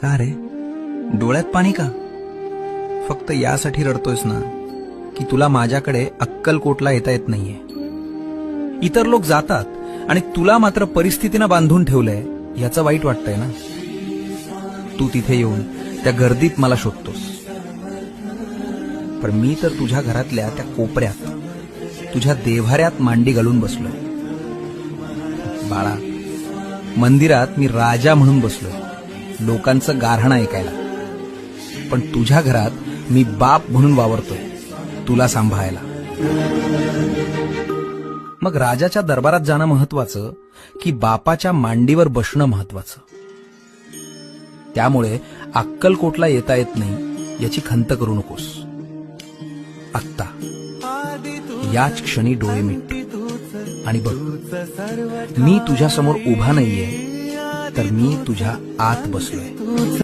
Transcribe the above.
का रे, डोळ्यात पाणी का? फक्त यासाठी रडतोयस ना की तुला माझ्याकडे अक्कलकोटला येता येत नाहीये. इतर लोक जातात आणि तुला मात्र परिस्थितीनं बांधून ठेवलंय याचं वाईट वाटतंय ना. तू तिथे येऊन त्या गर्दीत मला शोधतोस, पण मी तर तुझ्या घरातल्या त्या कोपऱ्यात तुझ्या देव्हाऱ्यात मांडी घालून बसलोय. बाळा, मंदिरात मी राजा म्हणून बसलोय, लोकांचं गाऱ्हाणं ऐकायला, पण तुझ्या घरात मी बाप म्हणून वावरतोय, तुला सांभाळायला. मग राजाच्या दरबारात जाणं महत्वाचं की बापाच्या मांडीवर बसणं महत्वाचं? त्यामुळे अक्कलकोटला येता येत नाही याची खंत करू नकोस. आत्ता याच क्षणी डोळे मिट आणि बघ, मी तुझ्या समोर उभा नाहीये, तर मी तुझ्या आत बसलोय.